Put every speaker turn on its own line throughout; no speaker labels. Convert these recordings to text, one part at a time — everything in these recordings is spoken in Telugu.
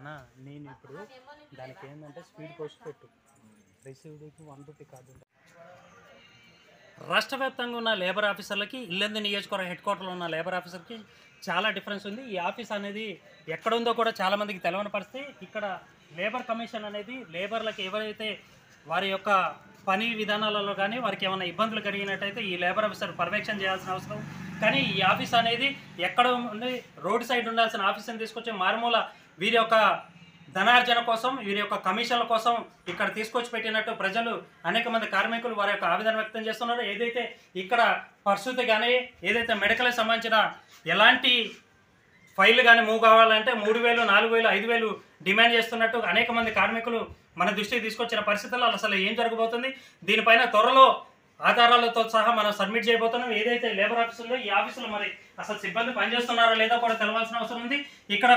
అన్న నేను ఇప్పుడు దానికి ఏంటంటే స్పీడ్ పోస్ట్ పెట్టు రిసీవ్డ్కి 1 రూపీ కార్డు ఉంటుంది. రాష్ట్ర వ్యాప్తంగా ఉన్న లేబర్ ఆఫీసర్లకి ఇల్లందు నియోజకవర్గ హెడ్ క్వార్టర్లో ఉన్న లేబర్ ఆఫీసర్కి చాలా డిఫరెన్స్ ఉంది. ఈ ఆఫీస్ అనేది ఎక్కడ ఉందో కూడా చాలామందికి తెలియని పరిస్థితి. ఇక్కడ లేబర్ కమిషన్ అనేది లేబర్లకు ఎవరైతే వారి యొక్క పని విధానాలలో కానీ వారికి ఏమైనా ఇబ్బందులు కలిగినట్టయితే ఈ లేబర్ ఆఫీసర్ పర్యవేక్షణ చేయాల్సిన అవసరం. కానీ ఈ ఆఫీస్ అనేది ఎక్కడ ఉండి రోడ్ సైడ్ ఉండాల్సిన ఆఫీస్ని తీసుకొచ్చి మారుమూల వీరి యొక్క ధనార్జన కోసం వీరి యొక్క కమిషన్ల కోసం ఇక్కడ తీసుకొచ్చి పెట్టినట్టు ప్రజలు అనేక మంది కార్మికులు వారి యొక్క ఆవేదన వ్యక్తం చేస్తున్నారు. ఏదైతే ఇక్కడ పరిస్థితి కానీ ఏదైతే మెడికల్కి సంబంధించిన ఎలాంటి ఫైల్ కానీ మూవ్ కావాలంటే 3000, 4000, 5000 డిమాండ్ చేస్తున్నట్టు అనేక మంది కార్మికులు మన దృష్టికి తీసుకొచ్చిన పరిస్థితుల్లో అసలు ఏం జరగబోతుంది, దీనిపైన త్వరలో ఆధారాలతో సహా మనం సబ్మిట్ చేయబోతున్నాం. ఏదైతే లేబర్ ఆఫీసుల్లో ఈ ఆఫీసులో మరి అసలు సిబ్బంది పనిచేస్తున్నారో లేదో కూడా తెలవాల్సిన అవసరం ఉంది. ఇక్కడ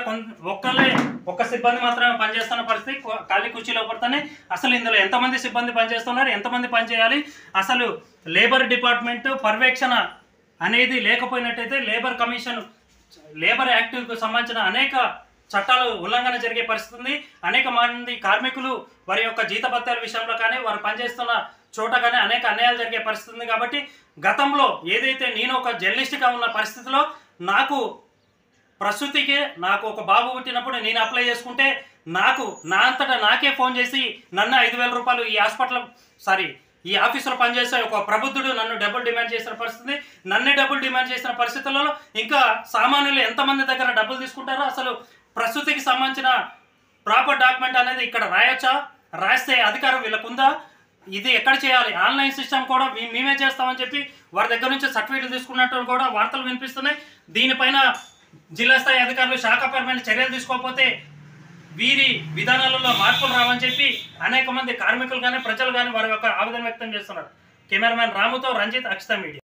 ఒక్క సిబ్బంది మాత్రమే పనిచేస్తున్న పరిస్థితి. ఖాళీ కుర్చీలో పడితేనే అసలు ఇందులో ఎంతమంది సిబ్బంది పనిచేస్తున్నారు, ఎంతమంది పనిచేయాలి, అసలు లేబర్ డిపార్ట్మెంట్ పర్యవేక్షణ అనేది లేకపోయినట్టయితే లేబర్ కమిషన్ లేబర్ యాక్ట్కు సంబంధించిన అనేక చట్టాలు ఉల్లంఘన జరిగే పరిస్థితి ఉంది. అనేక మంది కార్మికులు వారి యొక్క జీతభత్యాల విషయంలో కానీ వారు పనిచేస్తున్న చోట కానీ అనేక అన్యాయాలు జరిగే పరిస్థితి ఉంది. కాబట్టి గతంలో ఏదైతే నేను ఒక జర్నలిస్ట్గా ఉన్న పరిస్థితిలో నాకు ప్రస్తుతికి నాకు ఒక బాబు పుట్టినప్పుడు నేను అప్లై చేసుకుంటే నాకు నా అంతటా నాకే ఫోన్ చేసి నన్ను 5000 రూపాయలు ఈ ఆఫీసులో పనిచేసే ఒక ప్రబుద్ధుడు నన్ను డబ్బులు డిమాండ్ చేసిన పరిస్థితి. నన్నే డబ్బులు డిమాండ్ చేసిన పరిస్థితులలో ఇంకా సామాన్యులు ఎంతమంది దగ్గర డబ్బులు తీసుకుంటారో అసలు ప్రస్తుతికి సంబంధించిన ప్రాపర్ డాక్యుమెంట్ అనేది ఇక్కడ రాయొచ్చా, రాస్తే అధికారం వీళ్ళకు ఉందా, ఇది ఎక్కడ చేయాలి, ఆన్లైన్ సిస్టమ్ కూడా మేమే చేస్తామని చెప్పి వారి దగ్గర నుంచి సర్టిఫికేట్లు తీసుకున్నట్టు కూడా వార్తలు వినిపిస్తున్నాయి. దీనిపైన జిల్లా స్థాయి అధికారులు శాఖాపరమైన చర్యలు తీసుకోకపోతే వీరి విధానాలలో మార్పులు రావని చెప్పి అనేక మంది కార్మికులు కానీ ప్రజలు కానీ వారి యొక్క ఆవేదన వ్యక్తం చేస్తున్నారు. కెమెరామ్యాన్ రాముతో రంజిత్, అక్షిత మీడియా.